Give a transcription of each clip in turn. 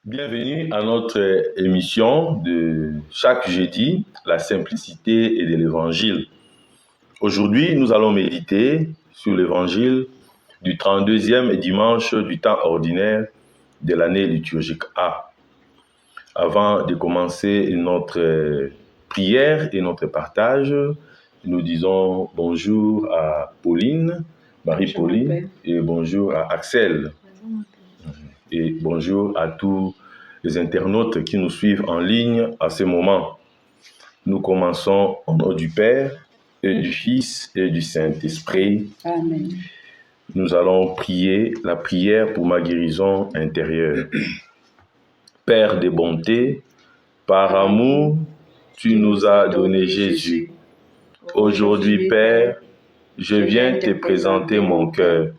Bienvenue à notre émission de chaque jeudi, la simplicité et de l'évangile. Aujourd'hui, nous allons méditer sur l'évangile du 32e dimanche du temps ordinaire de l'année liturgique A. Avant de commencer notre prière et notre partage, nous disons bonjour à Pauline, Marie-Pauline, et bonjour à Axel. Et bonjour à tous les internautes qui nous suivent en ligne à ce moment. Nous commençons au nom du Père et du Fils et du Saint-Esprit. Amen. Nous allons prier la prière pour ma guérison intérieure. Père de bonté, par amour, tu nous as donné Jésus. Aujourd'hui, Père, je viens te présenter mon cœur.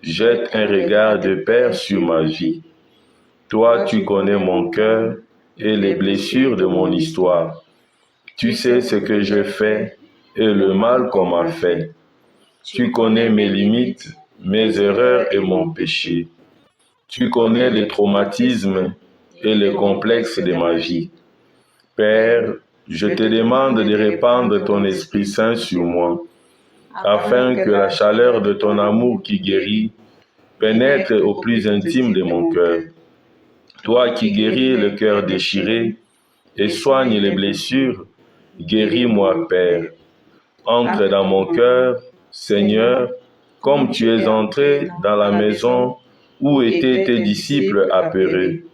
Jette un regard de Père sur ma vie. Toi, tu connais mon cœur et les blessures de mon histoire. Tu sais ce que je fais et le mal qu'on m'a fait. Tu connais mes limites, mes erreurs et mon péché. Tu connais les traumatismes et les complexes de ma vie. Père, je te demande de répandre ton Esprit Saint sur moi, afin que la chaleur de ton amour qui guérit pénètre au plus intime de mon cœur. Toi qui guéris le cœur déchiré et soignes les blessures, guéris-moi, Père. Entre dans mon cœur, Seigneur, comme tu es entré dans la maison où étaient tes disciples apeurés.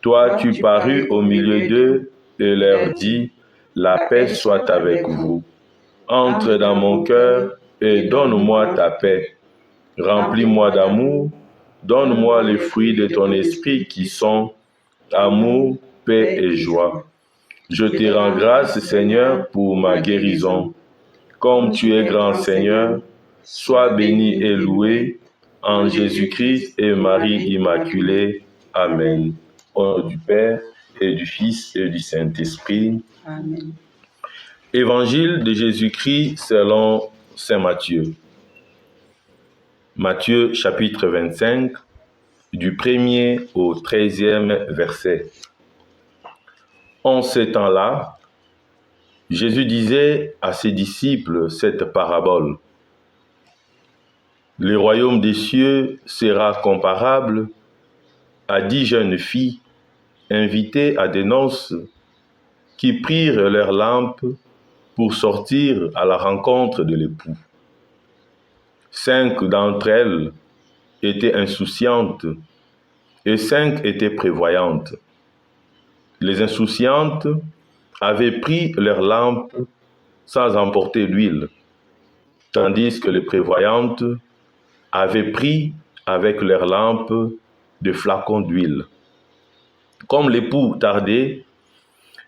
Toi, tu parus au milieu d'eux et leur dis, « La paix soit avec vous. » Entre dans mon cœur et donne-moi ta paix. Remplis-moi d'amour, donne-moi les fruits de ton esprit qui sont amour, paix et joie. Je te rends grâce, Seigneur, pour ma guérison. Comme tu es grand, Seigneur, sois béni et loué en Jésus-Christ et Marie Immaculée. Amen. Au nom du Père et du Fils et du Saint-Esprit. Amen. Évangile de Jésus-Christ selon saint Matthieu. Matthieu chapitre 25, du 1er au 13e verset. En ce temps-là, Jésus disait à ses disciples cette parabole. Le royaume des cieux sera comparable à 10 jeunes filles invitées à des noces qui prirent leurs lampes pour sortir à la rencontre de l'époux. 5 d'entre elles étaient insouciantes et 5 étaient prévoyantes. Les insouciantes avaient pris leurs lampes sans emporter l'huile, tandis que les prévoyantes avaient pris avec leurs lampes des flacons d'huile. Comme l'époux tardait,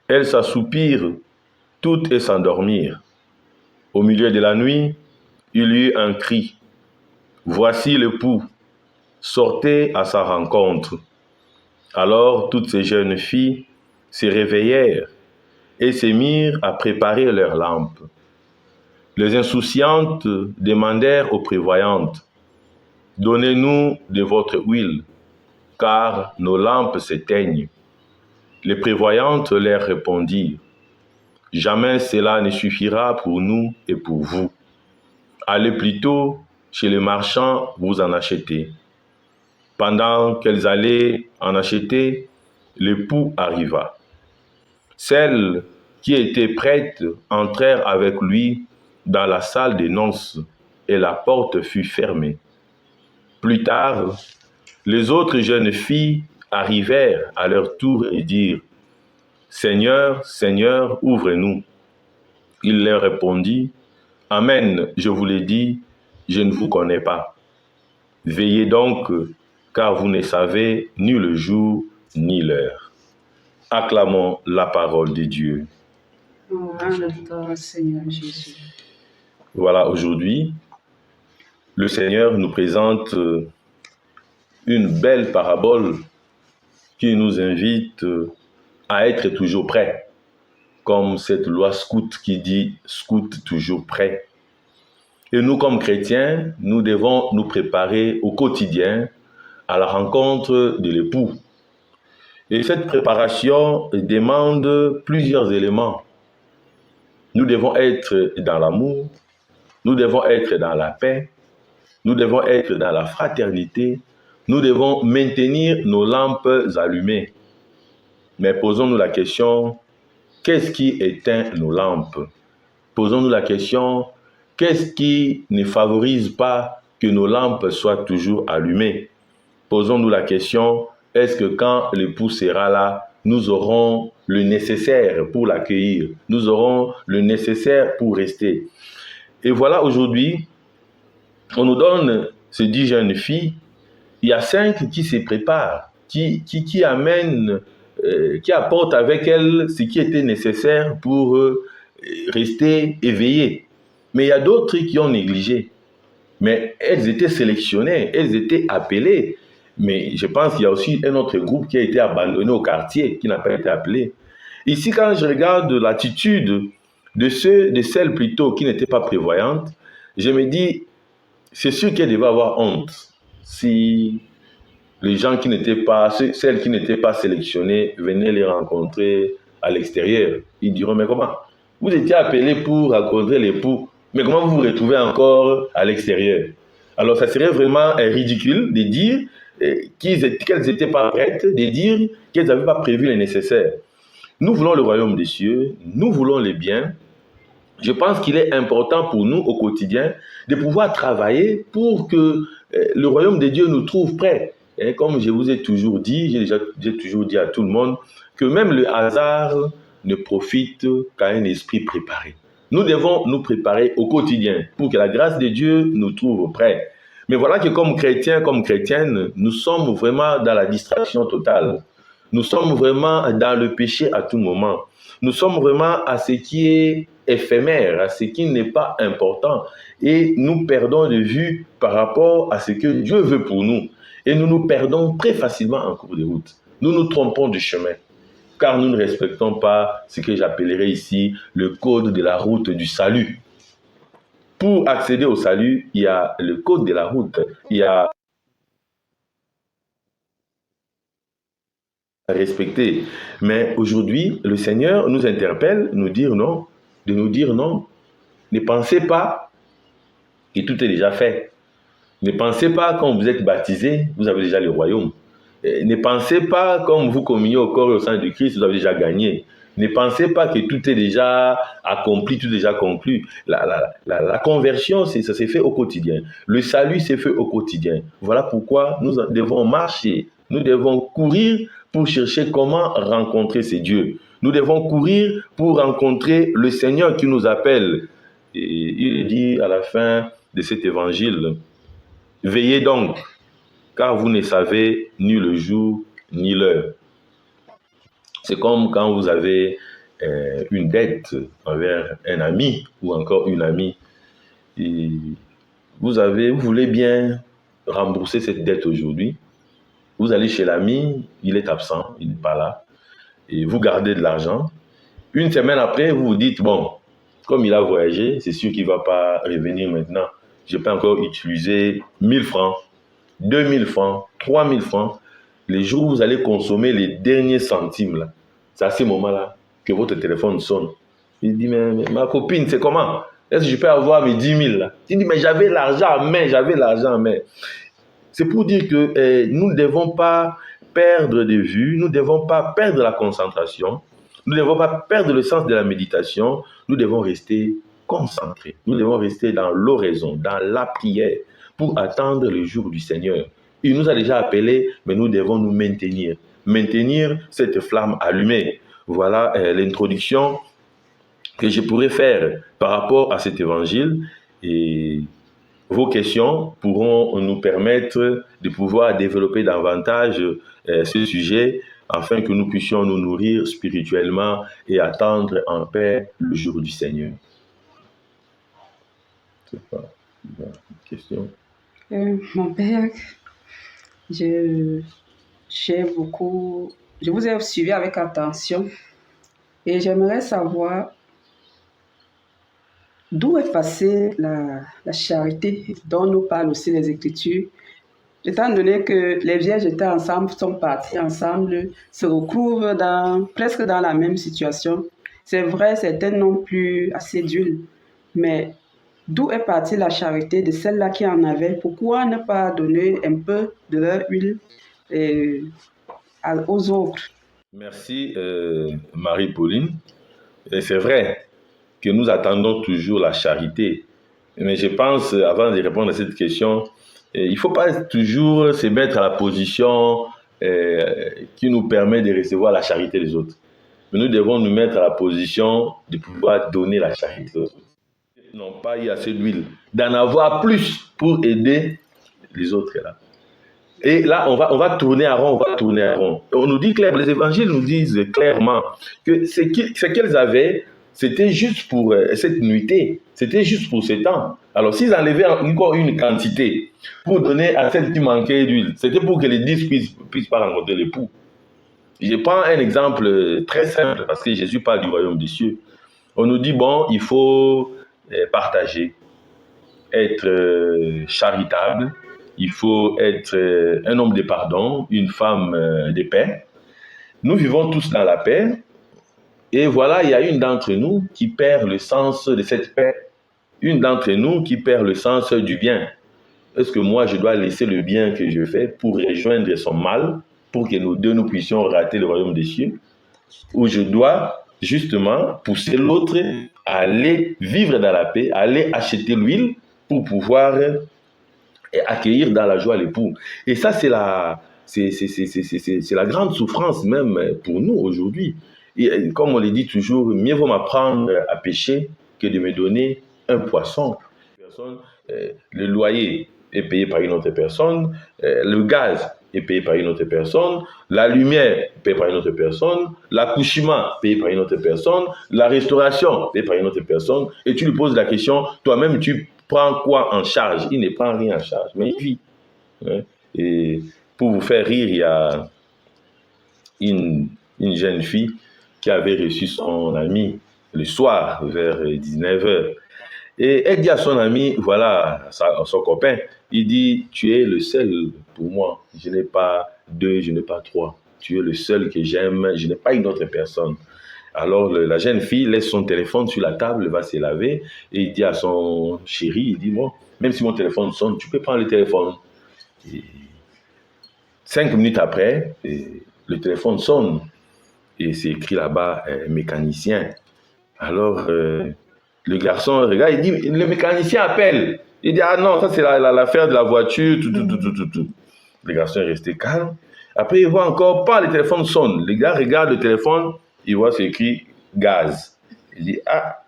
elles s'assoupirent toutes et s'endormirent. Au milieu de la nuit, il y eut un cri. « Voici l'époux, sortez à sa rencontre. » Alors toutes ces jeunes filles se réveillèrent et se mirent à préparer leurs lampes. Les insouciantes demandèrent aux prévoyantes, « Donnez-nous de votre huile, car nos lampes s'éteignent. » Les prévoyantes leur répondirent, « Jamais cela ne suffira pour nous et pour vous. Allez plutôt chez les marchands vous en acheter. » Pendant qu'elles allaient en acheter, l'époux arriva. Celles qui étaient prêtes entrèrent avec lui dans la salle des noces et la porte fut fermée. Plus tard, les autres jeunes filles arrivèrent à leur tour et dirent, « Seigneur, Seigneur, ouvre-nous. » Il leur répondit, « Amen, je vous l'ai dit, je ne vous connais pas. Veillez donc, car vous ne savez ni le jour ni l'heure. » Acclamons la parole de Dieu. Louange à toi, Seigneur Jésus. Voilà, aujourd'hui, le Seigneur nous présente une belle parabole qui nous invite à être toujours prêts, comme cette loi scout qui dit « scout toujours prêt ». Et nous, comme chrétiens, nous devons nous préparer au quotidien à la rencontre de l'époux. Et cette préparation demande plusieurs éléments. Nous devons être dans l'amour, nous devons être dans la paix, nous devons être dans la fraternité, nous devons maintenir nos lampes allumées. Mais posons-nous la question, qu'est-ce qui éteint nos lampes? Posons-nous la question, qu'est-ce qui ne favorise pas que nos lampes soient toujours allumées? Posons-nous la question, est-ce que quand l'époux sera là, nous aurons le nécessaire pour l'accueillir? Nous aurons le nécessaire pour rester? Et voilà, aujourd'hui, on nous donne ces 10 jeunes filles. Il y a 5 qui se préparent, qui amènent, qui apportent avec elles ce qui était nécessaire pour rester éveillées. Mais il y a d'autres qui ont négligé. Mais elles étaient sélectionnées, elles étaient appelées. Mais je pense qu'il y a aussi un autre groupe qui a été abandonné au quartier, qui n'a pas été appelé. Ici, quand je regarde l'attitude de celles plutôt qui n'étaient pas prévoyantes, je me dis, c'est sûr qu'elles devaient avoir honte si les gens qui n'étaient pas, celles qui n'étaient pas sélectionnées venaient les rencontrer à l'extérieur. Ils diront, mais comment? Vous étiez appelés pour rencontrer l'époux, mais comment vous vous retrouvez encore à l'extérieur? Alors, ça serait vraiment ridicule de dire qu'elles n'étaient pas prêtes, de dire qu'elles n'avaient pas prévu le nécessaire. Nous voulons le royaume des cieux, nous voulons les biens. Je pense qu'il est important pour nous au quotidien de pouvoir travailler pour que le royaume de Dieu nous trouve prêts. Et comme je vous ai toujours dit, j'ai toujours dit à tout le monde que même le hasard ne profite qu'à un esprit préparé. Nous devons nous préparer au quotidien pour que la grâce de Dieu nous trouve prêts. Mais voilà que comme chrétiens, comme chrétiennes, nous sommes vraiment dans la distraction totale. Nous sommes vraiment dans le péché à tout moment. Nous sommes vraiment à ce qui est éphémère, à ce qui n'est pas important. Et nous perdons de vue par rapport à ce que Dieu veut pour nous. Et nous nous perdons très facilement en cours de route. Nous nous trompons du chemin, car nous ne respectons pas ce que j'appellerais ici le code de la route du salut. Pour accéder au salut, il y a le code de la route, il y a à respecter. Mais aujourd'hui, le Seigneur nous interpelle, de nous dire non. Ne pensez pas que tout est déjà fait. Ne pensez pas quand vous êtes baptisé, vous avez déjà le royaume. Ne pensez pas comme vous communiez au corps et au sang de Christ, vous avez déjà gagné. Ne pensez pas que tout est déjà accompli, tout est déjà conclu. La conversion, ça s'est fait au quotidien. Le salut s'est fait au quotidien. Voilà pourquoi nous devons marcher, nous devons courir pour chercher comment rencontrer ces dieux. Nous devons courir pour rencontrer le Seigneur qui nous appelle. Et il dit à la fin de cet évangile, « Veillez donc, car vous ne savez ni le jour ni l'heure. » C'est comme quand vous avez une dette envers un ami ou encore une amie. Et vous voulez bien rembourser cette dette aujourd'hui. Vous allez chez l'ami, il est absent, il n'est pas là. Et vous gardez de l'argent. Une semaine après, vous vous dites, bon, comme il a voyagé, c'est sûr qu'il ne va pas revenir maintenant. Je peux encore utiliser 1000 francs, 2000 francs, 3000 francs. Les jours où vous allez consommer les derniers centimes, là, c'est à ce moment-là que votre téléphone sonne. Il dit, mais ma copine, c'est comment? Est-ce que je peux avoir mes 10 000 là? Il dit, mais j'avais l'argent en main, C'est pour dire que nous ne devons pas perdre de vue, nous ne devons pas perdre la concentration, nous ne devons pas perdre le sens de la méditation, nous devons rester concentrés, nous devons rester dans l'oraison, dans la prière, pour attendre le jour du Seigneur. Il nous a déjà appelés, mais nous devons nous maintenir cette flamme allumée. Voilà l'introduction que je pourrais faire par rapport à cet évangile. Et vos questions pourront nous permettre de pouvoir développer davantage ce sujet afin que nous puissions nous nourrir spirituellement et attendre en paix le jour du Seigneur. C'est pas une question. Mon père, je vous ai suivi avec attention et j'aimerais savoir d'où est passée la charité dont nous parlent aussi les Écritures Étant donné que les vierges étaient ensemble, sont partis ensemble, se retrouvent presque dans la même situation. C'est vrai, certaines n'ont plus assez d'huile, mais d'où est partie la charité de celles-là qui en avaient? Pourquoi ne pas donner un peu de leur huile aux autres? Merci Marie-Pauline. Et c'est vrai que nous attendons toujours la charité. Mais je pense, avant de répondre à cette question, il ne faut pas toujours se mettre à la position qui nous permet de recevoir la charité des autres. Mais nous devons nous mettre à la position de pouvoir donner la charité aux autres. Ils n'ont pas eu assez d'huile, d'en avoir plus pour aider les autres là. Et là, on va tourner à rond, On nous dit clairement, les évangiles nous disent clairement que ce qu'elles avaient, c'était juste pour cette nuitée, c'était juste pour ce temps. Alors, s'ils enlevaient encore une quantité pour donner à celle qui manquait d'huile, c'était pour que les 10 puissent pas rencontrer l'époux. Je prends un exemple très simple, parce que Jésus parle du royaume des cieux. On nous dit, bon, il faut partager, être charitable, il faut être un homme de pardon, une femme de paix. Nous vivons tous dans la paix. Et voilà, il y a une d'entre nous qui perd le sens de cette paix. Une d'entre nous qui perd le sens du bien. Est-ce que moi, je dois laisser le bien que je fais pour rejoindre son mal, pour que nous deux, nous puissions rater le royaume des cieux? Ou je dois justement pousser l'autre à aller vivre dans la paix, à aller acheter l'huile pour pouvoir et accueillir dans la joie l'époux. Et ça, c'est la grande souffrance même pour nous aujourd'hui. Et comme on le dit toujours, mieux vaut m'apprendre à pêcher que de me donner un poisson. Le loyer est payé par une autre personne, le gaz est payé par une autre personne, la lumière est payée par une autre personne, l'accouchement est payé par une autre personne, la restauration est payée par une autre personne, et tu lui poses la question, toi-même tu prends quoi en charge? Il ne prend rien en charge, mais il vit. Et pour vous faire rire, il y a une jeune fille qui avait reçu son ami le soir vers 19h. Et elle dit à son ami, voilà, son copain, il dit, tu es le seul pour moi. Je n'ai pas deux, je n'ai pas trois. Tu es le seul que j'aime, je n'ai pas une autre personne. Alors la jeune fille laisse son téléphone sur la table, va se laver, et il dit à son chéri, il dit, bon, même si mon téléphone sonne, tu peux prendre le téléphone. Et 5 minutes après, le téléphone sonne, et c'est écrit là-bas, mécanicien. Alors, le garçon regarde, il dit, le mécanicien appelle. Il dit, ah non, ça c'est l'affaire de la voiture, tout. Le garçon est resté calme. Après, il voit encore pas, le téléphone sonne. Le gars regarde le téléphone, il voit c'est écrit gaz. Il dit, ah.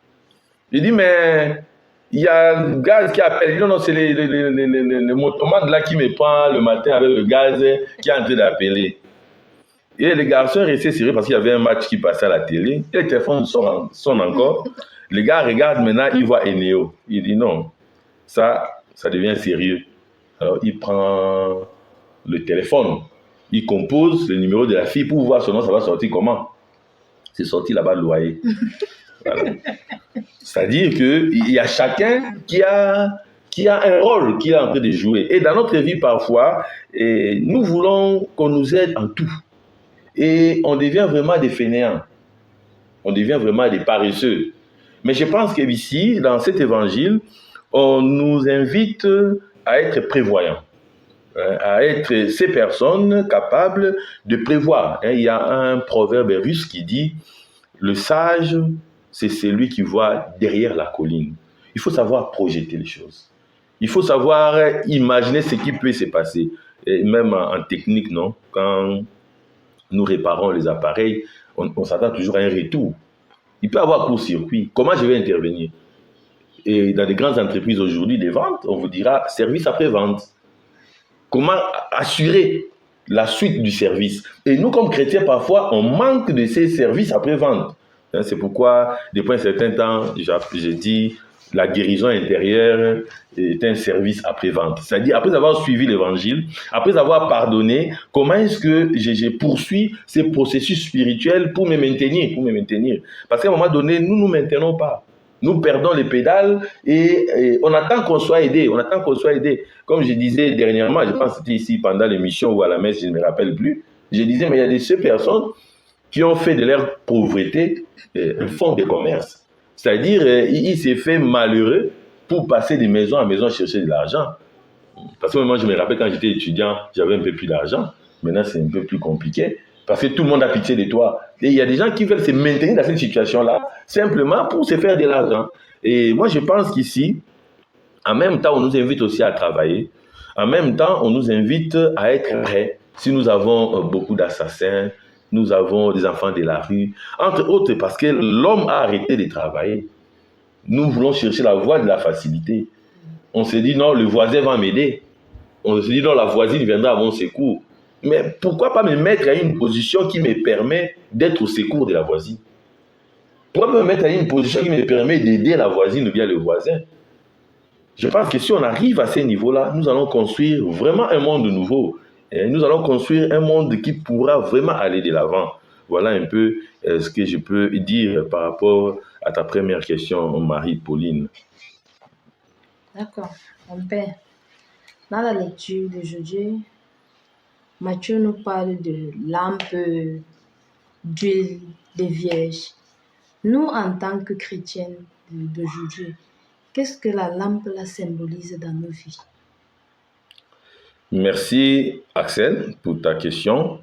Il dit, mais il y a le gaz qui appelle. Il dit, non, c'est le motomane là qui me prend le matin avec le gaz qui est en train d'appeler. Et le garçon est resté sérieux parce qu'il y avait un match qui passait à la télé. Et le téléphone sonne encore. Le gars regarde maintenant, il voit Eneo. Il dit non, ça devient sérieux. Alors il prend le téléphone. Il compose le numéro de la fille pour voir son nom, ça va sortir comment? C'est sorti là-bas le loyer. Voilà. C'est-à-dire qu'il y a chacun qui a un rôle qu'il est en train de jouer. Et dans notre vie parfois, nous voulons qu'on nous aide en tout. Et on devient vraiment des fainéants. On devient vraiment des paresseux. Mais je pense qu'ici, dans cet évangile, on nous invite à être prévoyants, à être ces personnes capables de prévoir. Il y a un proverbe russe qui dit « Le sage, c'est celui qui voit derrière la colline ». Il faut savoir projeter les choses. Il faut savoir imaginer ce qui peut se passer. Et même en technique, non? Quand nous réparons les appareils, on s'attend toujours à un retour. Il peut y avoir court-circuit. Comment je vais intervenir? Et dans les grandes entreprises aujourd'hui de vente, on vous dira service après-vente. Comment assurer la suite du service? Et nous, comme chrétiens, parfois, on manque de ces services après-vente. C'est pourquoi, depuis un certain temps, j'ai dit la guérison intérieure est un service après-vente. C'est-à-dire, après avoir suivi l'évangile, après avoir pardonné, comment est-ce que je poursuis ces processus spirituels pour me maintenir? Parce qu'à un moment donné, nous ne nous maintenons pas. Nous perdons les pédales et on attend qu'on soit aidé. On attend qu'on soit aidé. Comme je disais dernièrement, je pense que c'était ici pendant l'émission ou à la messe, je ne me rappelle plus. Je disais, mais il y a ces personnes qui ont fait de leur pauvreté un fonds de commerce. C'est-à-dire, il s'est fait malheureux pour passer de maison à maison chercher de l'argent. Parce que moi, je me rappelle quand j'étais étudiant, j'avais un peu plus d'argent. Maintenant, c'est un peu plus compliqué. Parce que tout le monde a pitié de toi. Et il y a des gens qui veulent se maintenir dans cette situation-là, simplement pour se faire de l'argent. Et moi, je pense qu'ici, en même temps, on nous invite aussi à travailler. En même temps, on nous invite à être prêts. Si nous avons beaucoup d'assassins, nous avons des enfants de la rue, entre autres parce que l'homme a arrêté de travailler. Nous voulons chercher la voie de la facilité. On se dit non, le voisin va m'aider. On se dit non, la voisine viendra à mon secours. Mais pourquoi pas me mettre à une position qui me permet d'être au secours de la voisine? Pourquoi me mettre à une position qui me permet d'aider la voisine ou bien le voisin? Je pense que si on arrive à ces niveaux-là, nous allons construire vraiment un monde nouveau. Et nous allons construire un monde qui pourra vraiment aller de l'avant. Voilà un peu ce que je peux dire par rapport à ta première question, Marie-Pauline. D'accord, mon père. Dans la lecture d'aujourd'hui, Matthieu nous parle de lampe d'huile des vierges. Nous, en tant que chrétiens d'aujourd'hui, qu'est-ce que la lampe la symbolise dans nos vies? Merci, Axel, pour ta question.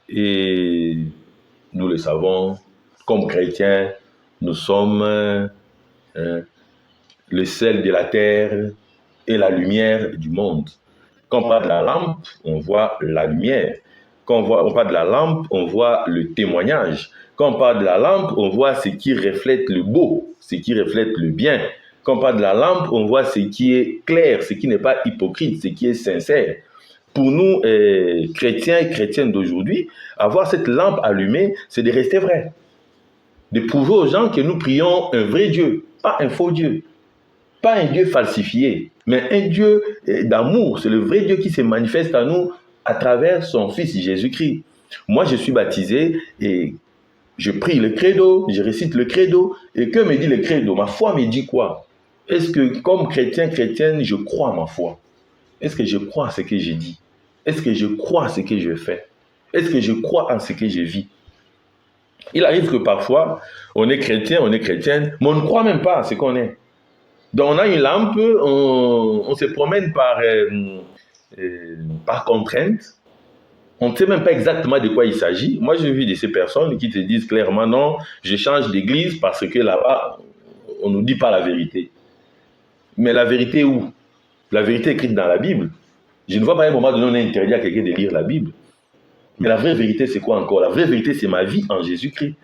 Et nous le savons, comme chrétiens, nous sommes le sel de la terre et la lumière du monde. Quand on parle de la lampe, on voit la lumière. Quand on parle de la lampe, on voit le témoignage. Quand on parle de la lampe, on voit ce qui reflète le beau, ce qui reflète le bien. Quand on parle de la lampe, on voit ce qui est clair, ce qui n'est pas hypocrite, ce qui est sincère. Pour nous, chrétiens et chrétiennes d'aujourd'hui, avoir cette lampe allumée, c'est de rester vrai. De prouver aux gens que nous prions un vrai Dieu, pas un faux Dieu. Pas un Dieu falsifié, mais un Dieu d'amour. C'est le vrai Dieu qui se manifeste à nous à travers son Fils Jésus-Christ. Moi, je suis baptisé et je prie le credo, je récite le credo. Et que me dit le credo? Ma foi me dit quoi? Est-ce que, comme chrétien, chrétienne, je crois à ma foi? Est-ce que je crois à ce que je dis? Est-ce que je crois à ce que je fais? Est-ce que je crois à ce que je vis? Il arrive que parfois, on est chrétien, on est chrétienne, mais on ne croit même pas à ce qu'on est. Donc on a une lampe, on se promène par contrainte. On ne sait même pas exactement de quoi il s'agit. Moi, j'ai vu de ces personnes qui te disent clairement, non, je change d'église parce que là-bas, on ne nous dit pas la vérité. Mais la vérité où? La vérité écrite dans la Bible. Je ne vois pas à un moment donné on a interdit à quelqu'un de lire la Bible. Mais la vraie vérité, c'est quoi encore? La vraie vérité, c'est ma vie en Jésus-Christ.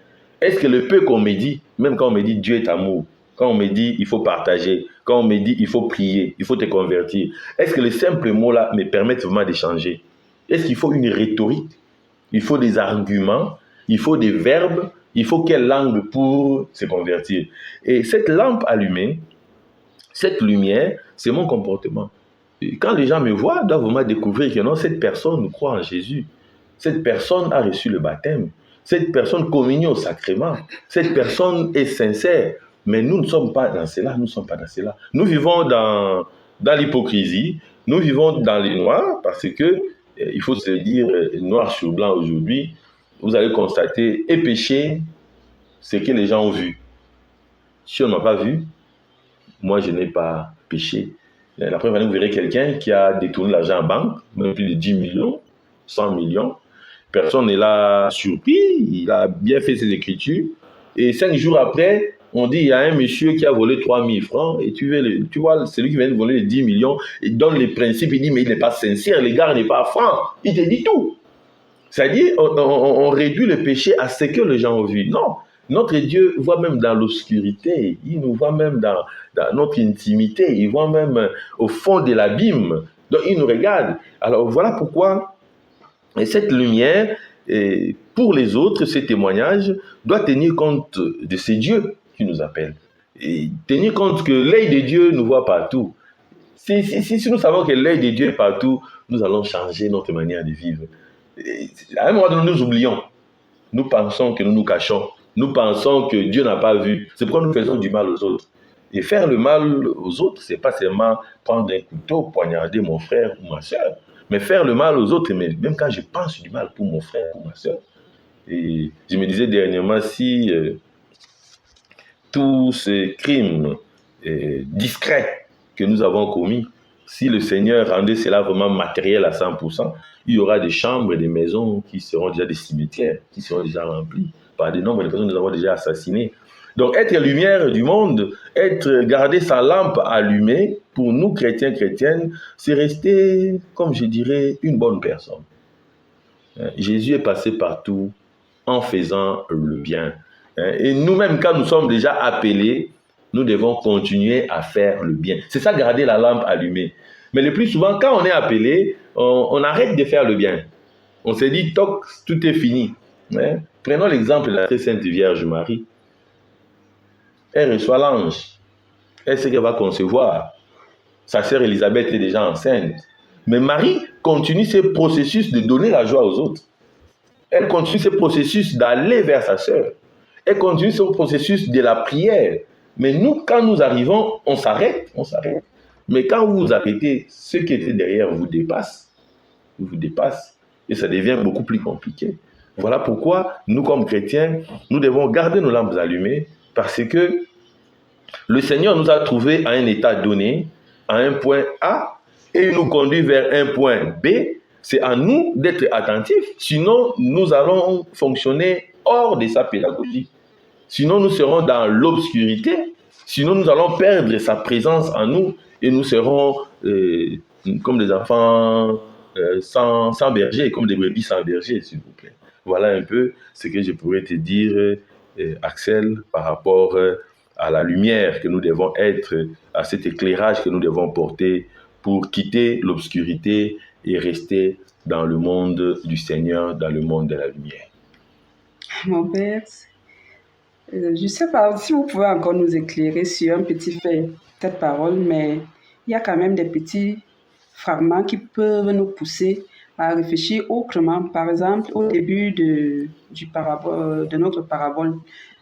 Est-ce que le peu qu'on me dit, même quand on me dit Dieu est amour, quand on me dit il faut partager, quand on me dit il faut prier, il faut te convertir, est-ce que les simples mots-là me permettent vraiment de changer? Est-ce qu'il faut une rhétorique? Il faut des arguments, il faut des verbes, il faut quelle langue pour se convertir? Et cette lampe allumée, cette lumière, c'est mon comportement. Et quand les gens me voient, ils doivent vraiment découvrir que non, cette personne croit en Jésus. Cette personne a reçu le baptême. Cette personne communie au sacrement. Cette personne est sincère. Mais nous ne sommes pas dans cela, nous ne sommes pas dans cela. Nous vivons dans l'hypocrisie, nous vivons dans les noirs, parce que, il faut se dire, noir sur blanc aujourd'hui, vous allez constater, et péché, c'est que les gens ont vu. Si on n'a pas vu, moi je n'ai pas péché. La première année, vous verrez quelqu'un qui a détourné l'argent en banque, même plus de 10 millions, 100 millions. Personne n'est là surpris, il a bien fait ses écritures. Et 5 jours après, on dit il y a un monsieur qui a volé 3 000 francs. Et tu vois, celui qui vient de voler les 10 millions, il donne les principes, il dit mais il n'est pas sincère, l'égard n'est pas franc. Il te dit tout. C'est-à-dire, on réduit le péché à ce que les gens ont vu. Non, notre Dieu voit même dans l'obscurité, il nous voit même dans notre intimité, il voit même au fond de l'abîme. Donc il nous regarde. Alors voilà pourquoi cette lumière, pour les autres, ce témoignage doit tenir compte de ces dieux qui nous appellent. Et tenir compte que l'œil de Dieu nous voit partout. Si nous savons que l'œil de Dieu est partout, nous allons changer notre manière de vivre. Et à un moment donné, nous oublions. Nous pensons que nous nous cachons. nous pensons que Dieu n'a pas vu. C'est pourquoi nous faisons du mal aux autres. Et faire le mal aux autres, c'est pas seulement prendre un couteau, poignarder mon frère ou ma soeur, mais faire le mal aux autres, mais même quand je pense du mal pour mon frère ou ma soeur. Et je me disais dernièrement, si tous ces crimes discrets que nous avons commis, si le Seigneur rendait cela vraiment matériel à 100%, il y aura des chambres et des maisons qui seront déjà des cimetières, qui seront déjà remplies par des nombres de personnes que nous avons déjà assassinées. Donc, être lumière du monde, garder sa lampe allumée, pour nous, chrétiens, chrétiennes, c'est rester, comme je dirais, une bonne personne. Jésus est passé partout en faisant le bien. Et nous-mêmes, quand nous sommes déjà appelés, nous devons continuer à faire le bien. C'est ça, garder la lampe allumée. Mais le plus souvent, quand on est appelé, on arrête de faire le bien. On se dit, toc, tout est fini. Prenons l'exemple de la très sainte Vierge Marie. Elle reçoit l'ange. Elle sait qu'elle va concevoir. Sa sœur Élisabeth est déjà enceinte. Mais Marie continue ce processus de donner la joie aux autres. Elle continue ce processus d'aller vers sa sœur. Elle continue ce processus de la prière. Mais nous, quand nous arrivons, on s'arrête. Mais quand vous vous arrêtez, ce qui était derrière vous dépasse. Et ça devient beaucoup plus compliqué. Voilà pourquoi, nous, comme chrétiens, nous devons garder nos lampes allumées, parce que le Seigneur nous a trouvés à un état donné, à un point A, et il nous conduit vers un point B. C'est à nous d'être attentifs. Sinon, nous allons fonctionner hors de sa pédagogie. Sinon, nous serons dans l'obscurité. Sinon, nous allons perdre sa présence en nous et nous serons comme des enfants sans berger, comme des brebis sans berger, s'il vous plaît. Voilà un peu ce que je pourrais te dire, Axel, par rapport à la lumière que nous devons être, à cet éclairage que nous devons porter pour quitter l'obscurité et rester dans le monde du Seigneur, dans le monde de la lumière. Mon père, je ne sais pas si vous pouvez encore nous éclairer sur un petit fait, cette parole, mais il y a quand même des petits fragments qui peuvent nous pousser à réfléchir autrement. Par exemple, au début de notre parabole,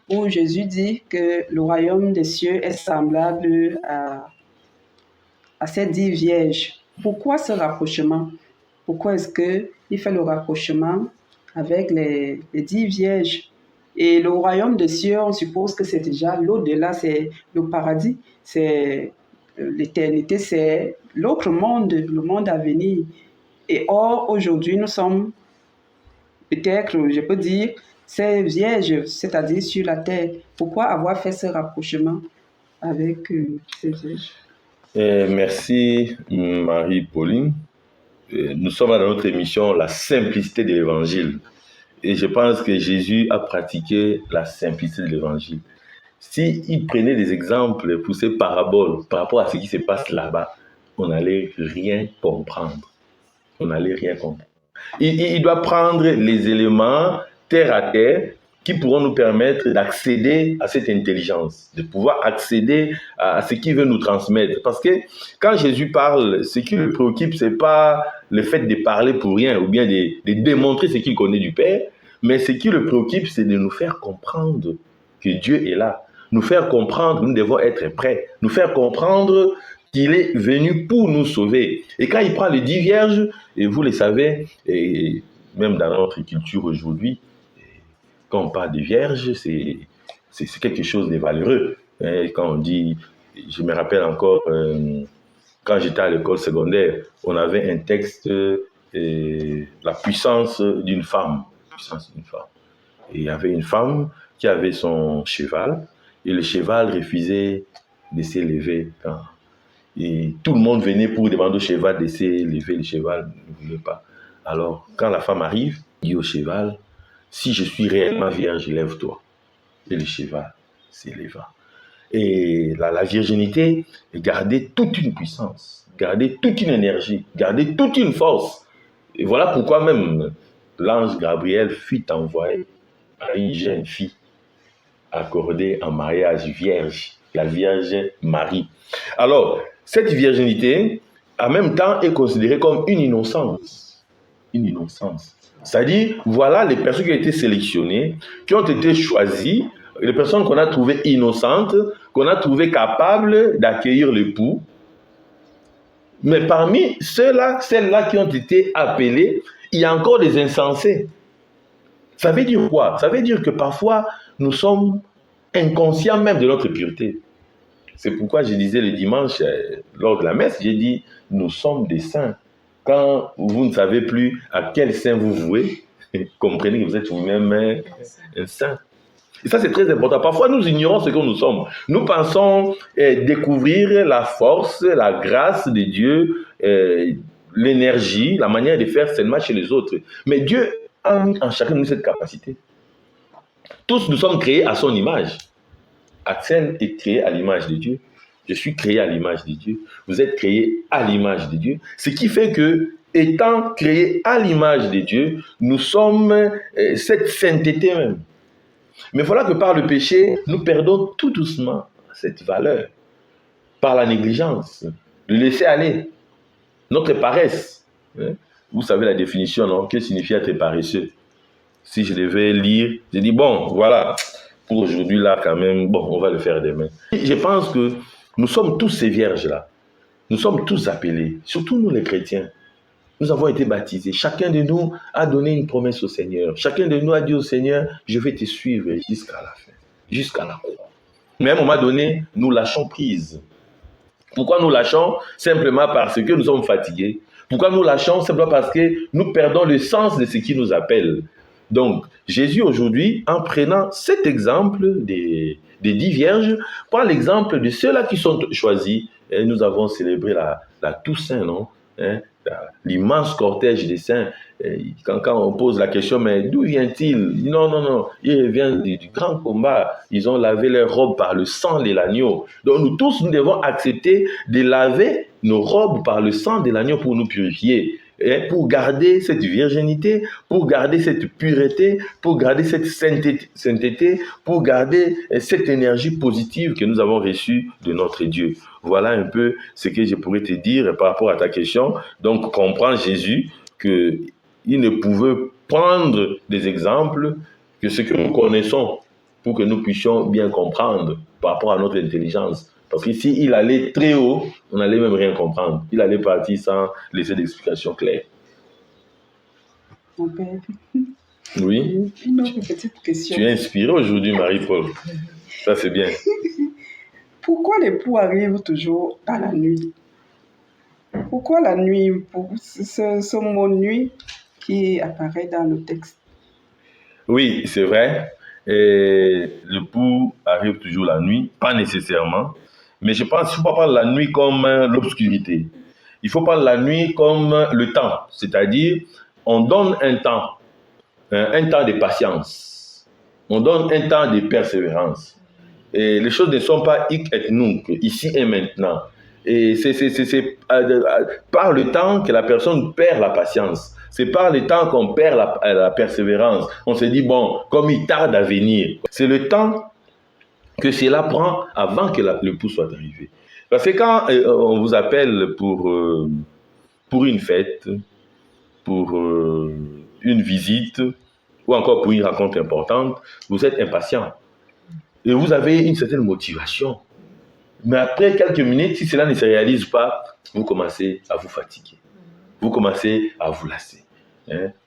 où Jésus dit que le royaume des cieux est semblable à ces 10 vierges. Pourquoi ce rapprochement? Pourquoi est-ce qu'il fait le rapprochement avec les 10 vierges? Et le royaume des cieux, on suppose que c'est déjà l'au-delà, c'est le paradis, c'est l'éternité, c'est l'autre monde, le monde à venir. Et or, aujourd'hui, nous sommes peut-être, je peux dire, ces vierges, c'est-à-dire sur la terre. Pourquoi avoir fait ce rapprochement avec ces vierges? Merci Marie-Pauline. Nous sommes dans notre émission La simplicité de l'évangile. Et je pense que Jésus a pratiqué la simplicité de l'évangile. S'il prenait des exemples pour ces paraboles par rapport à ce qui se passe là-bas, on n'allait rien comprendre. Il doit prendre les éléments terre à terre qui pourront nous permettre d'accéder à cette intelligence, de pouvoir accéder à ce qu'il veut nous transmettre. Parce que quand Jésus parle, ce qui le préoccupe, ce n'est pas le fait de parler pour rien ou bien de démontrer ce qu'il connaît du Père, mais ce qui le préoccupe, c'est de nous faire comprendre que Dieu est là, nous faire comprendre que nous devons être prêts, nous faire comprendre qu'il est venu pour nous sauver. Et quand il prend les 10 vierges, et vous le savez, et même dans notre culture aujourd'hui, quand on parle de vierges, c'est quelque chose de valeureux. Quand on dit, je me rappelle encore, quand j'étais à l'école secondaire, on avait un texte, la puissance d'une femme. Et il y avait une femme qui avait son cheval, et le cheval refusait de s'élever. Et tout le monde venait pour demander au cheval de s'élever, le cheval ne voulait pas. Alors, quand la femme arrive, il dit au cheval, si je suis réellement vierge, lève-toi. Et le cheval s'éleva. Et la virginité, garder toute une puissance, garder toute une énergie, garder toute une force. Et voilà pourquoi même l'ange Gabriel fut envoyé à une jeune fille accordée en mariage vierge, la Vierge Marie. Alors, cette virginité, en même temps, est considérée comme une innocence. Une innocence. C'est-à-dire, voilà les personnes qui ont été sélectionnées, qui ont été choisies, les personnes qu'on a trouvées innocentes, qu'on a trouvées capables d'accueillir l'époux. Mais parmi ceux-là, celles-là qui ont été appelées, il y a encore des insensés. Ça veut dire quoi? Ça veut dire que parfois, nous sommes inconscients même de notre pureté. C'est pourquoi je disais le dimanche, lors de la messe, j'ai dit, nous sommes des saints. Quand vous ne savez plus à quel saint vous vouez, comprenez que vous êtes vous-même un saint. Et ça, c'est très important. Parfois, nous ignorons ce que nous sommes. Nous pensons découvrir la force, la grâce de Dieu, l'énergie, la manière de faire seulement chez les autres. Mais Dieu a mis en chacun de nous cette capacité. Tous nous sommes créés à son image. Axel est créé à l'image de Dieu. Je suis créé à l'image de Dieu. Vous êtes créés à l'image de Dieu. Ce qui fait que, étant créés à l'image de Dieu, nous sommes cette sainteté même. Mais voilà que par le péché, nous perdons tout doucement cette valeur. Par la négligence, le laisser aller, notre paresse. Vous savez la définition, non? Que signifie être paresseux? Si je devais lire, je dis, bon, voilà, pour aujourd'hui, là, quand même, bon, on va le faire demain. Je pense que nous sommes tous ces vierges-là. Nous sommes tous appelés, surtout nous les chrétiens. Nous avons été baptisés. Chacun de nous a donné une promesse au Seigneur. Chacun de nous a dit au Seigneur, je vais te suivre jusqu'à la fin, jusqu'à la croix. Mais à un moment donné, nous lâchons prise. Pourquoi nous lâchons? Simplement parce que nous sommes fatigués. Pourquoi nous lâchons? Simplement parce que nous perdons le sens de ce qui nous appelle. Donc, Jésus aujourd'hui, en prenant cet exemple des 10 vierges, prend l'exemple de ceux-là qui sont choisis. Et nous avons célébré la Toussaint, non? L'immense cortège des saints. Quand on pose la question, mais d'où vient-il? Non, il vient du grand combat. Ils ont lavé leurs robes par le sang de l'agneau. Donc nous tous, nous devons accepter de laver nos robes par le sang de l'agneau pour nous purifier. Pour garder cette virginité, pour garder cette pureté, pour garder cette sainteté, pour garder cette énergie positive que nous avons reçue de notre Dieu. Voilà un peu ce que je pourrais te dire par rapport à ta question. Donc, comprends Jésus qu'il ne pouvait prendre des exemples que ce que nous connaissons pour que nous puissions bien comprendre par rapport à notre intelligence. Parce qu'ici, il allait très haut, on n'allait même rien comprendre. Il allait partir sans laisser d'explication claire. Mon père. Oui. Une autre petite question. Tu es inspiré aujourd'hui, Marie-Paul. Ça, c'est bien. Pourquoi l'époux arrive toujours à la nuit? Pourquoi la nuit? Pour ce mot nuit qui apparaît dans le texte. Oui, c'est vrai. L'époux arrive toujours la nuit, pas nécessairement. Mais je pense qu'il ne faut pas prendre la nuit comme l'obscurité. Il faut prendre la nuit comme le temps. C'est-à-dire, on donne un temps de patience. On donne un temps de persévérance. Et les choses ne sont pas hic et nunc, ici et maintenant. Et c'est par le temps que la personne perd la patience. C'est par le temps qu'on perd la persévérance. On se dit, bon, comme il tarde à venir. C'est le temps que cela prend avant que l'époux soit arrivé. Parce que quand on vous appelle pour une fête, pour une visite, ou encore pour une rencontre importante, vous êtes impatient. Et vous avez une certaine motivation. Mais après quelques minutes, si cela ne se réalise pas, vous commencez à vous fatiguer. Vous commencez à vous lasser.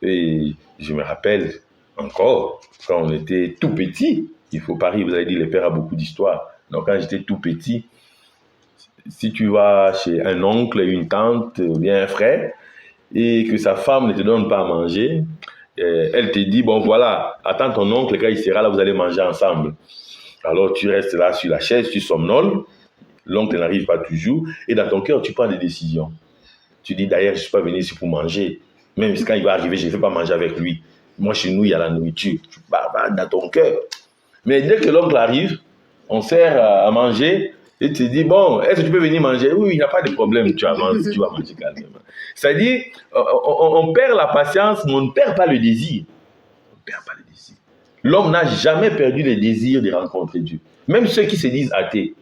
Et je me rappelle encore, quand on était tout petit, il faut parier, vous avez dit, le père a beaucoup d'histoires. Donc quand j'étais tout petit, si tu vas chez un oncle, une tante, ou bien un frère, et que sa femme ne te donne pas à manger, elle te dit, bon voilà, attends ton oncle, quand il sera là, vous allez manger ensemble. Alors tu restes là sur la chaise, tu somnoles, l'oncle n'arrive pas toujours, et dans ton cœur, tu prends des décisions. Tu dis, d'ailleurs, je ne suis pas venu ici pour manger. Même quand il va arriver, je ne vais pas manger avec lui. Moi, chez nous, il y a la nourriture. Tu pars dans ton cœur. Mais dès que l'oncle arrive, on sert à manger, et tu te dis, bon, est-ce que tu peux venir manger? Oui, il n'y a pas de problème, tu vas manger calmement. C'est-à-dire, on perd la patience, mais on ne perd pas le désir. On ne perd pas le désir. L'homme n'a jamais perdu le désir de rencontrer Dieu. Même ceux qui se disent athées.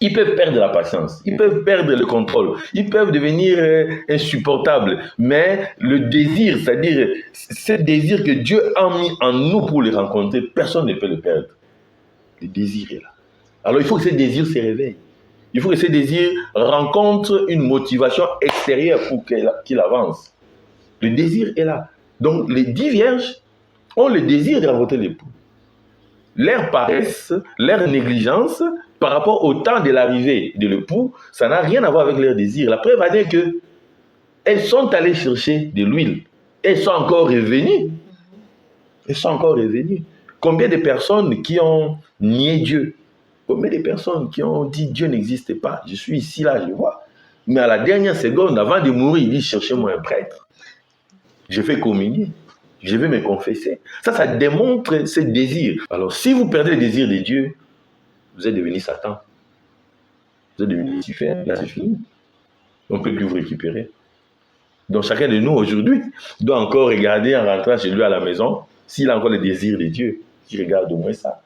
Ils peuvent perdre la patience, ils peuvent perdre le contrôle, ils peuvent devenir insupportables. Mais le désir, c'est-à-dire ce désir que Dieu a mis en nous pour les rencontrer, personne ne peut le perdre. Le désir est là. Alors il faut que ce désir se réveille. Il faut que ce désir rencontre une motivation extérieure pour qu'il avance. Le désir est là. Donc les 10 vierges ont le désir de rencontrer l'époux. Leur paresse, leur négligence par rapport au temps de l'arrivée de l'époux, ça n'a rien à voir avec leur désir. La preuve va dire qu'elles sont allées chercher de l'huile. Elles sont encore revenues. Elles sont encore revenues. Combien de personnes qui ont nié Dieu? Combien de personnes qui ont dit Dieu n'existe pas? Je suis ici, là, je vois. Mais à la dernière seconde, avant de mourir, il dit cherchez-moi un prêtre. Je fais communier. Je vais me confesser. Ça démontre ce désir. Alors, si vous perdez le désir de Dieu, vous êtes devenu Satan. Vous êtes devenu Lucifer. Là, c'est fini. On ne peut plus vous récupérer. Donc, chacun de nous, aujourd'hui, doit encore regarder en rentrant chez lui à la maison, s'il a encore le désir de Dieu. Il regarde au moins ça.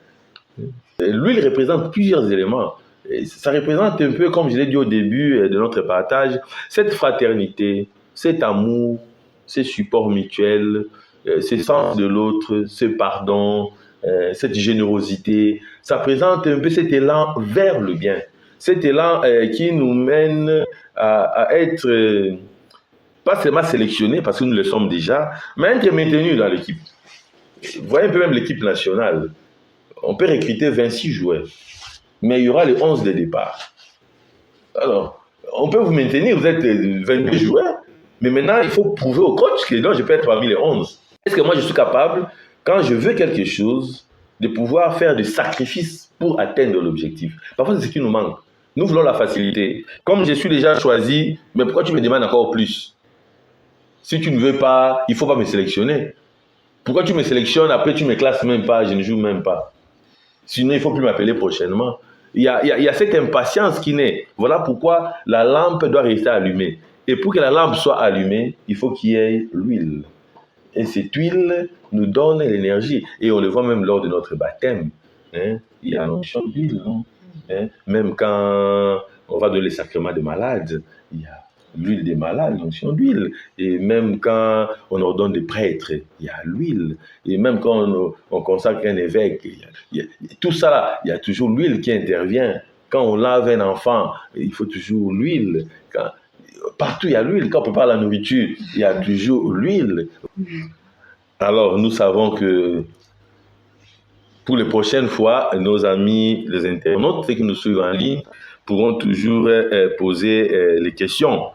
L'huile représente plusieurs éléments. Et ça représente un peu, comme je l'ai dit au début de notre partage, cette fraternité, cet amour, ce support mutuel, ce sens de l'autre, ce pardon, cette générosité. Ça présente un peu cet élan vers le bien. Cet élan qui nous mène à être pas seulement sélectionnés, parce que nous le sommes déjà, mais être maintenus dans l'équipe. Vous voyez un peu même l'équipe nationale. On peut recruter 26 joueurs, mais il y aura les 11 de départ. Alors, on peut vous maintenir, vous êtes 22 joueurs, mais maintenant, il faut prouver au coach que non, je peux être parmi les 11. Est-ce que moi, je suis capable, quand je veux quelque chose, de pouvoir faire des sacrifices pour atteindre l'objectif? Parfois, c'est ce qui nous manque. Nous voulons la facilité. Comme je suis déjà choisi, mais pourquoi tu me demandes encore plus? Si tu ne veux pas, il ne faut pas me sélectionner. Pourquoi tu me sélectionnes, après tu ne me classes même pas, je ne joue même pas? Sinon, il ne faut plus m'appeler prochainement. Il y a cette impatience qui naît. Voilà pourquoi la lampe doit rester allumée. Et pour que la lampe soit allumée, il faut qu'il y ait l'huile. Et cette huile nous donne l'énergie. Et on le voit même lors de notre baptême. Hein? Il y a l'onction d'huile. Hein? Même quand on va donner les sacrements des malades, il y a l'huile des malades, l'onction d'huile. Et même quand on ordonne des prêtres, il y a l'huile. Et même quand on consacre un évêque, tout ça là, il y a toujours l'huile qui intervient. Quand on lave un enfant, il faut toujours l'huile. Partout il y a l'huile. Quand on prépare la nourriture, il y a toujours l'huile. Alors nous savons que pour les prochaines fois, nos amis, les internautes, ceux qui nous suivent en ligne, pourront toujours poser les questions.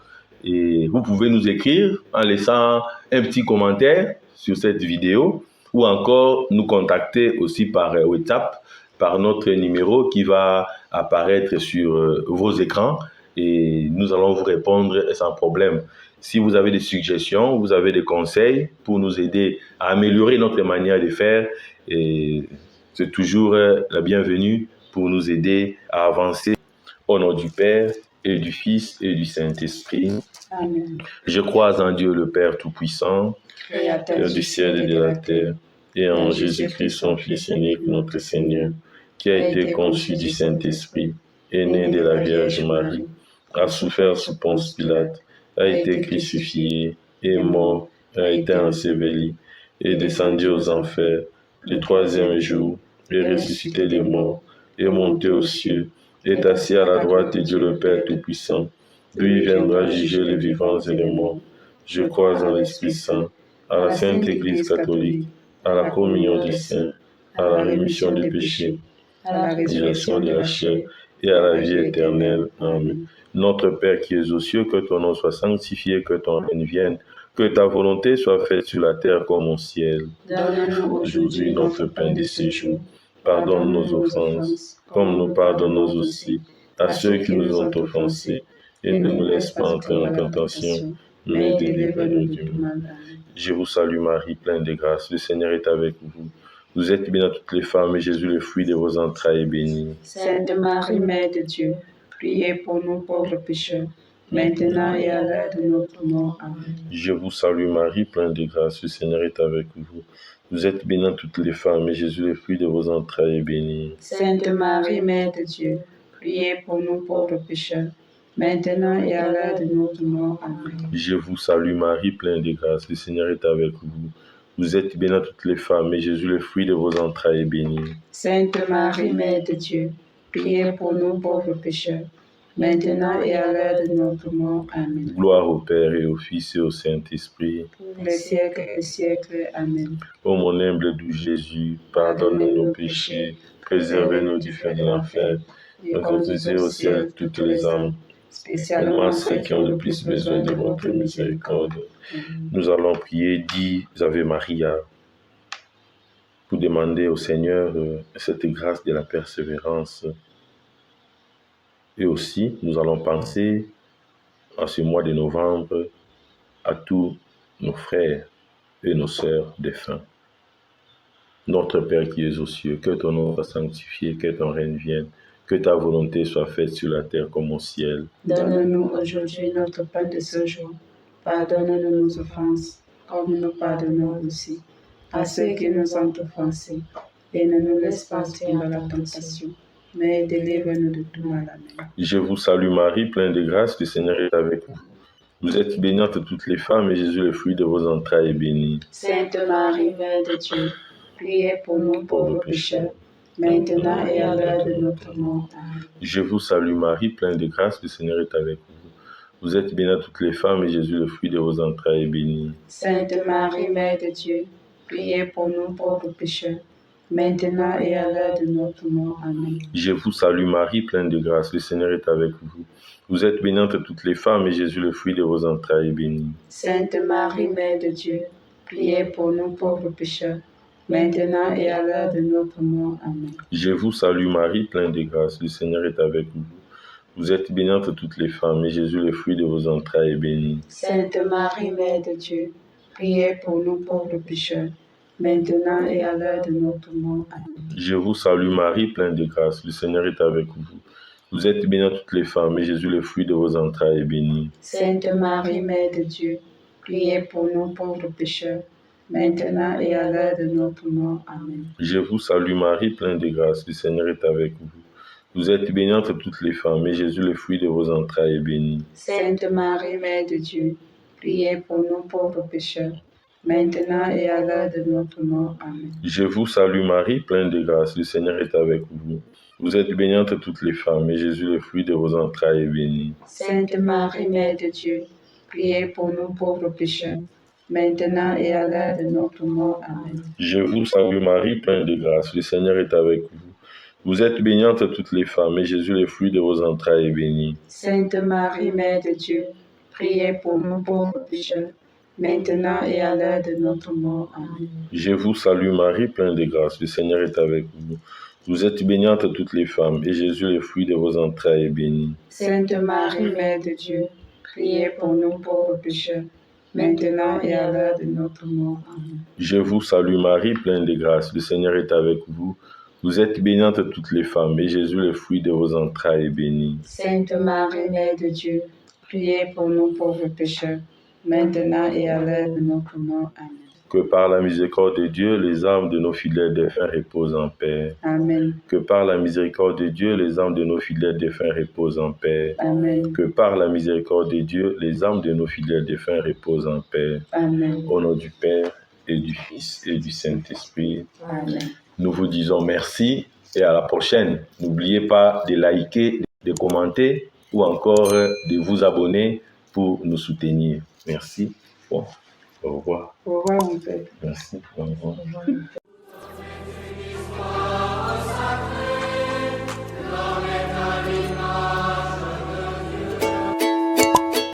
Et vous pouvez nous écrire en laissant un petit commentaire sur cette vidéo ou encore nous contacter aussi par WhatsApp, par notre numéro qui va apparaître sur vos écrans et nous allons vous répondre sans problème. Si vous avez des suggestions, vous avez des conseils pour nous aider à améliorer notre manière de faire, et c'est toujours la bienvenue pour nous aider à avancer au nom du Père et du Fils et du Saint-Esprit. Amen. Je crois en Dieu le Père Tout-Puissant, Créateur du ciel et de la terre, et en Jésus-Christ, son Fils unique, notre Seigneur, qui a été conçu du Saint-Esprit, est né de la Vierge Marie, a souffert sous Ponce Pilate, a été crucifié, est mort, a été enseveli, est descendu aux enfers, le troisième jour, est ressuscité des morts, est monté aux cieux, est assis à la droite de Dieu le Père Tout-Puissant. Lui viendra juger les vivants et les morts. Je crois en l'Esprit Saint, à la Sainte Église catholique, à la communion des saints, à la rémission des péchés, à la résurrection de la chair et à la vie éternelle. Amen. Notre Père qui es aux cieux, que ton nom soit sanctifié, que ton règne vienne, que ta volonté soit faite sur la terre comme au ciel. Donne-nous Aujourd'hui notre pain de ce jour. Pardonne nos offenses, comme nous pardonnons aussi à ceux qui nous ont offensés. Et ne nous laisse pas entrer en tentation, mais délivre-nous du mal. Je vous salue Marie, pleine de grâce. Le Seigneur est avec vous. Vous êtes bénie dans toutes les femmes, et Jésus, le fruit de vos entrailles, est béni. Sainte Marie, Mère de Dieu, priez pour nous pauvres pécheurs, maintenant et à l'heure de notre mort. Amen. Je vous salue Marie, pleine de grâce. Le Seigneur est avec vous. Vous êtes bénie dans toutes les femmes, et Jésus, le fruit de vos entrailles, est béni. Sainte Marie, Mère de Dieu, priez pour nous pauvres pécheurs, maintenant et à l'heure de notre mort. Amen. Je vous salue Marie, pleine de grâce, le Seigneur est avec vous. Vous êtes bénie entre toutes les femmes, et Jésus, le fruit de vos entrailles, est béni. Sainte Marie, Mère de Dieu, priez pour nous pauvres pécheurs, maintenant et à l'heure de notre mort. Amen. Gloire au Père et au Fils et au Saint-Esprit. Pour les siècles et siècles. Amen. Ô mon humble doux Jésus, pardonne-nous nos péchés, préservez-nous du feu de l'enfer, et conduisez au ciel toutes les âmes, spécialement celles qui ont le plus besoin de votre miséricorde. Nous allons prier, dit Ave Maria, pour demander au Seigneur cette grâce de la persévérance. Et aussi, nous allons penser en ce mois de novembre à tous nos frères et nos sœurs défunts. Notre Père qui es aux cieux, que ton nom soit sanctifié, que ton règne vienne, que ta volonté soit faite sur la terre comme au ciel. Donne-nous aujourd'hui notre pain de ce jour. Pardonne-nous nos offenses, comme nous pardonnons aussi à ceux qui nous ont offensés. Et ne nous laisse pas tomber dans la tentation, mais délivre-nous de tout mal. Amen. Je vous salue Marie, pleine de grâce, le Seigneur est avec vous. Vous êtes bénie entre toutes les femmes, et Jésus, le fruit de vos entrailles, est béni. Sainte Marie, Mère de Dieu, priez pour nous pauvres pécheurs, maintenant et à l'heure de notre mort. Amen. Je vous salue Marie, pleine de grâce, le Seigneur est avec vous. Vous êtes bénie entre toutes les femmes, et Jésus, le fruit de vos entrailles, est béni. Sainte Marie, Mère de Dieu, priez pour nous pauvres pécheurs, maintenant et à l'heure de notre mort. Amen. Je vous salue Marie, pleine de grâce, le Seigneur est avec vous. Vous êtes bénie entre toutes les femmes, et Jésus, le fruit de vos entrailles, est béni. Sainte Marie, Mère de Dieu, priez pour nous pauvres pécheurs, maintenant et à l'heure de notre mort. Amen. Je vous salue Marie, pleine de grâce, le Seigneur est avec vous. Vous êtes bénie entre toutes les femmes, et Jésus, le fruit de vos entrailles, est béni. Sainte Marie, Mère de Dieu, priez pour nous pauvres pécheurs, maintenant et à l'heure de notre mort. Amen. Je vous salue Marie, pleine de grâce, le Seigneur est avec vous. Vous êtes bénie entre toutes les femmes, et Jésus, le fruit de vos entrailles, est béni. Sainte Marie, Mère de Dieu, priez pour nous pauvres pécheurs, maintenant et à l'heure de notre mort. Amen. Je vous salue Marie, pleine de grâce, le Seigneur est avec vous. Vous êtes bénie entre toutes les femmes, et Jésus, le fruit de vos entrailles, est béni. Sainte Marie, Mère de Dieu, priez pour nous pauvres pécheurs, maintenant et à l'heure de notre mort. Amen. Je vous salue Marie, pleine de grâce, le Seigneur est avec vous. Vous êtes bénie entre toutes les femmes, et Jésus, le fruit de vos entrailles, est béni. Sainte Marie, Mère de Dieu, priez pour nous pauvres pécheurs, maintenant et à l'heure de notre mort. Amen. Je vous salue Marie, pleine de grâce, le Seigneur est avec vous. Vous êtes bénie entre toutes les femmes, et Jésus, le fruit de vos entrailles, est béni. Sainte Marie, Mère de Dieu, priez pour nous pauvres pécheurs, maintenant et à l'heure de notre mort. Amen. Je vous salue Marie, pleine de grâce, le Seigneur est avec vous. Vous êtes bénie entre toutes les femmes, et Jésus, le fruit de vos entrailles, est béni. Sainte Marie, Mère de Dieu, priez pour nous pauvres pécheurs, maintenant et à l'heure de notre mort. Amen. Je vous salue Marie, pleine de grâce, le Seigneur est avec vous. Vous êtes bénie entre toutes les femmes, et Jésus, le fruit de vos entrailles, est béni. Sainte Marie, Mère de Dieu, priez pour nous pauvres pécheurs, maintenant et à l'heure de notre mort. Amen. Que par la miséricorde de Dieu, les âmes de nos fidèles défunts reposent en paix. Amen. Que par la miséricorde de Dieu, les âmes de nos fidèles défunts reposent en paix. Amen. Que par la miséricorde de Dieu, les âmes de nos fidèles défunts reposent en paix. Amen. Au nom du Père, et du Fils, et du Saint-Esprit. Amen. Nous vous disons merci et à la prochaine. N'oubliez pas de liker, de commenter ou encore de vous abonner pour nous soutenir. Merci. Bon, au revoir. Au revoir, mon Père. Merci. Au revoir. Au revoir.